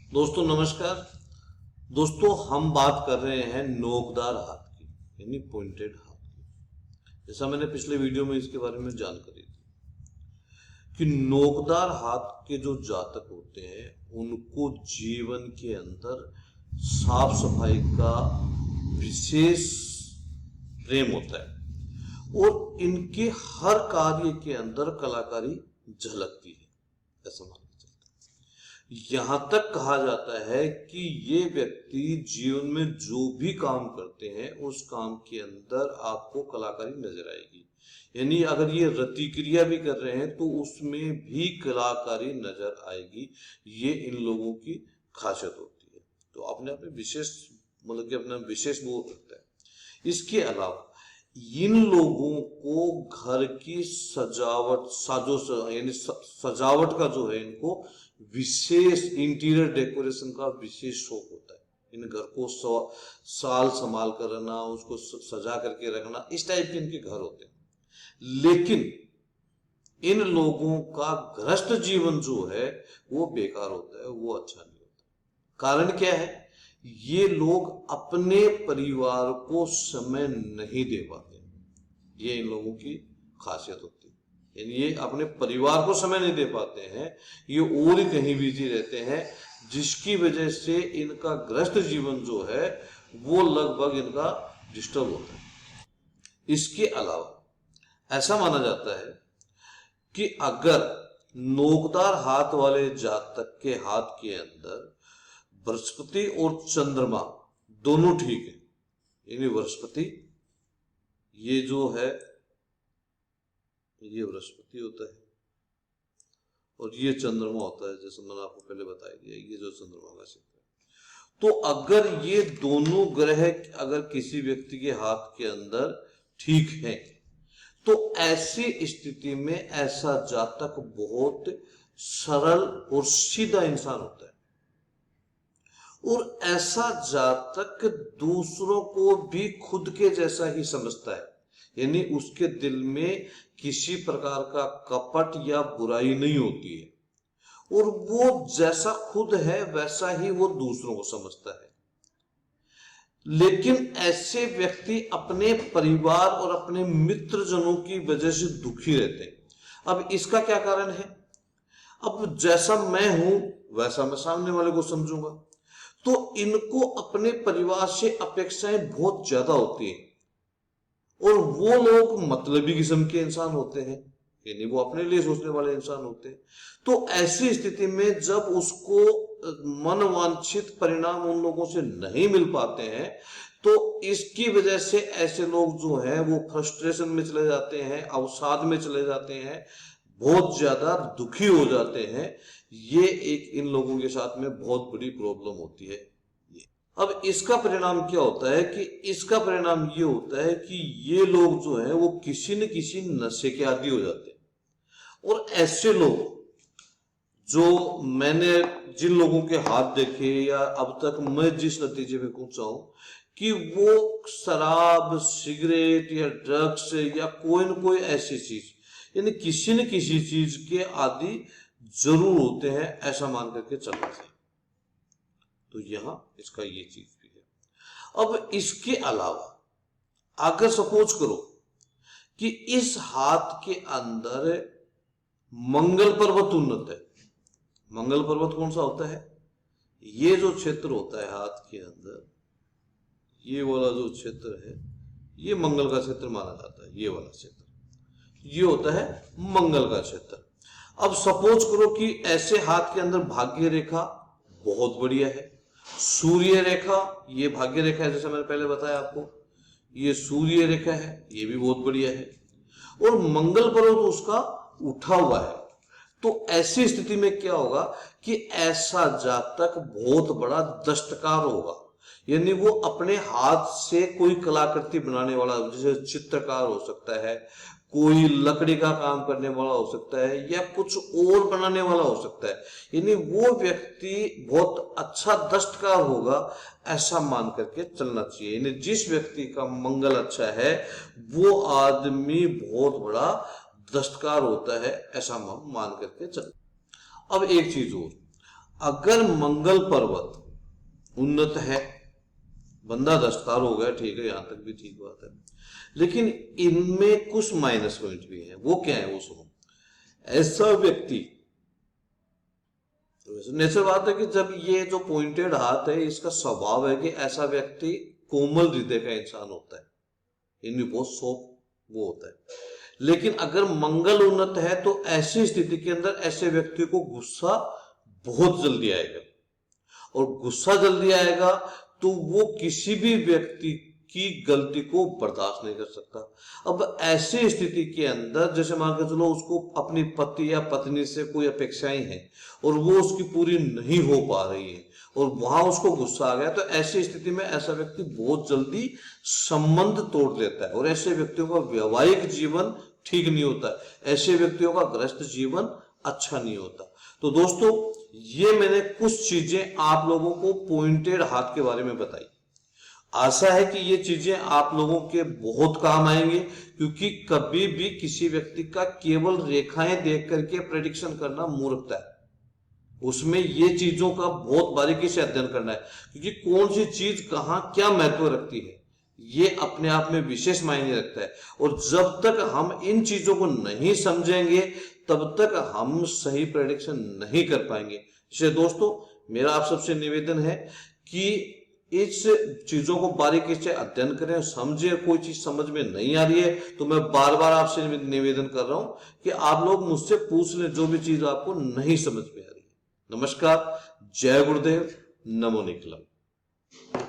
दोस्तों नमस्कार। दोस्तों हम बात कर रहे हैं नोकदार हाथ की, यानी पॉइंटेड हाथ की। जैसा मैंने पिछले वीडियो में इसके बारे में जानकारी दी कि नोकदार हाथ के जो जातक होते हैं उनको जीवन के अंदर साफ सफाई का विशेष प्रेम होता है और इनके हर कार्य के अंदर कलाकारी झलकती है, ऐसा माना जाता है। यहां तक कहा जाता है कि ये व्यक्ति जीवन में जो भी काम करते हैं उस काम के अंदर आपको कलाकारी नजर आएगी। यानी अगर ये रति क्रिया भी कर रहे हैं तो उसमें भी कलाकारी नजर आएगी। ये इन लोगों की खासियत होती है। तो अपने आप में विशेष मतलब कि अपना विशेष वो रखता है। इसके अलावा इन लोगों को घर की सजावट यानी सजावट का जो है इनको विशेष इंटीरियर डेकोरेशन का विशेष शौक होता है। इन घर को साल संभाल कर रखना, उसको सजा करके रखना, इस टाइप के इनके घर होते हैं। लेकिन इन लोगों का गृहस्थ जीवन जो है वो बेकार होता है, वो अच्छा नहीं होता। कारण क्या है? ये लोग अपने परिवार को समय नहीं दे पाते। ये इन लोगों की खासियत होती है। यानी ये अपने परिवार को समय नहीं दे पाते हैं, ये और ही कहीं बिजी रहते हैं, जिसकी वजह से इनका गृहस्थ जीवन जो है वो लगभग इनका डिस्टर्ब होता है। इसके अलावा ऐसा माना जाता है कि अगर नोकदार हाथ वाले जातक के हाथ के अंदर बृहस्पति और चंद्रमा दोनों ठीक है, यानी बृहस्पति ये जो है ये बृहस्पति होता है और ये चंद्रमा होता है, जैसे मैंने आपको पहले बता दिया, ये जो चंद्रमा का क्षेत्र है। तो अगर ये दोनों ग्रह अगर किसी व्यक्ति के हाथ के अंदर ठीक है तो ऐसी स्थिति में ऐसा जातक बहुत सरल और सीधा इंसान होता है और ऐसा जातक दूसरों को भी खुद के जैसा ही समझता है। यानी उसके दिल में किसी प्रकार का कपट या बुराई नहीं होती है और वो जैसा खुद है वैसा ही वो दूसरों को समझता है। लेकिन ऐसे व्यक्ति अपने परिवार और अपने मित्रजनों की वजह से दुखी रहते हैं। अब इसका क्या कारण है? अब जैसा मैं हूं वैसा मैं सामने वाले को समझूंगा, तो इनको अपने परिवार से अपेक्षाएं बहुत ज्यादा होती हैं और वो लोग मतलबी किस्म के इंसान होते हैं, यानी वो अपने लिए सोचने वाले इंसान होते हैं। तो ऐसी स्थिति में जब उसको मनवांछित परिणाम उन लोगों से नहीं मिल पाते हैं तो इसकी वजह से ऐसे लोग जो हैं वो फ्रस्ट्रेशन में चले जाते हैं, अवसाद में चले जाते हैं, बहुत ज्यादा दुखी हो जाते हैं। ये एक इन लोगों के साथ में बहुत बड़ी प्रॉब्लम होती है। अब इसका परिणाम क्या होता है कि इसका परिणाम ये होता है कि ये लोग जो हैं वो किसी न किसी नशे के आदी हो जाते हैं और ऐसे लोग जो मैंने जिन लोगों के हाथ देखे या अब तक मैं जिस नतीजे में पहुंचा हूं कि वो शराब, सिगरेट या ड्रग्स या कोई न कोई ऐसी चीज यानी किसी न किसी चीज के आदी जरूर होते हैं, ऐसा मान करके चलना चाहिए। तो यहां इसका ये चीज भी है। अब इसके अलावा अगर सपोज करो कि इस हाथ के अंदर मंगल पर्वत उन्नत है। मंगल पर्वत कौन सा होता है? ये जो क्षेत्र होता है हाथ के अंदर, ये वाला जो क्षेत्र है ये मंगल का क्षेत्र माना जाता है। ये वाला क्षेत्र ये होता है मंगल का क्षेत्र। अब सपोज करो कि ऐसे हाथ के अंदर भाग्य रेखा बहुत बढ़िया है, सूर्य रेखा ये भाग्य रेखा है, जैसे मैंने पहले बताया आपको, ये सूर्य रेखा है, ये भी बहुत बढ़िया है और मंगल पर्वत उसका उठा हुआ है। तो ऐसी स्थिति में क्या होगा कि ऐसा जातक बहुत बड़ा दस्तकार होगा, यानी वो अपने हाथ से कोई कलाकृति बनाने वाला, जैसे चित्रकार हो सकता है, कोई लकड़ी का काम करने वाला हो सकता है या कुछ और बनाने वाला हो सकता है। यानी वो व्यक्ति बहुत अच्छा दस्तकार होगा, ऐसा मान करके चलना चाहिए। यानी जिस व्यक्ति का मंगल अच्छा है वो आदमी बहुत बड़ा दस्तकार होता है, ऐसा मान करके चल। अब एक चीज और, अगर मंगल पर्वत उन्नत है, बंदा दस्तार हो गया, ठीक है, यहां तक भी ठीक बात है, लेकिन इनमें कुछ माइनस पॉइंट भी है। वो क्या है वो सुनो। ऐसा व्यक्ति, नेचर बात है कि जब ये जो पॉइंटेड हाथ है, इसका स्वभाव है कि ऐसा व्यक्ति कोमल हृदय का इंसान होता है, इनमें बहुत सॉफ्ट वो होता है। लेकिन अगर मंगल उन्नत है तो ऐसी स्थिति के अंदर ऐसे व्यक्ति को गुस्सा बहुत जल्दी आएगा, और गुस्सा जल्दी आएगा तो वो किसी भी व्यक्ति की गलती को बर्दाश्त नहीं कर सकता। अब ऐसी स्थिति के अंदर जैसे मान के चलो उसको अपनी पति या पत्नी से कोई अपेक्षाएं हैं और वो उसकी पूरी नहीं हो पा रही है और वहां उसको गुस्सा आ गया, तो ऐसी स्थिति में ऐसा व्यक्ति बहुत जल्दी संबंध तोड़ लेता है और ऐसे व्यक्तियों का वैवाहिक जीवन ठीक नहीं होता, ऐसे व्यक्तियों का गृहस्थ जीवन अच्छा नहीं होता। तो दोस्तों, ये मैंने कुछ चीजें आप लोगों को पॉइंटेड हाथ के बारे में बताई। आशा है कि ये चीजें आप लोगों के बहुत काम आएंगे, क्योंकि कभी भी किसी व्यक्ति का केवल रेखाएं देख करके प्रेडिक्शन करना मूर्खता है। उसमें ये चीजों का बहुत बारीकी से अध्ययन करना है, क्योंकि कौन सी चीज कहां क्या महत्व रखती है ये अपने आप में विशेष मायने रखता है। और जब तक हम इन चीजों को नहीं समझेंगे तब तक हम सही प्रेडिक्शन नहीं कर पाएंगे। इसलिए दोस्तों, मेरा आप सबसे निवेदन है कि इस चीजों को बारीकी से अध्ययन करें, समझे। कोई चीज समझ में नहीं आ रही है तो मैं बार बार आपसे निवेदन कर रहा हूं कि आप लोग मुझसे पूछ लें जो भी चीज आपको नहीं समझ में आ रही है। नमस्कार, जय गुरुदेव, नमो निखिलम।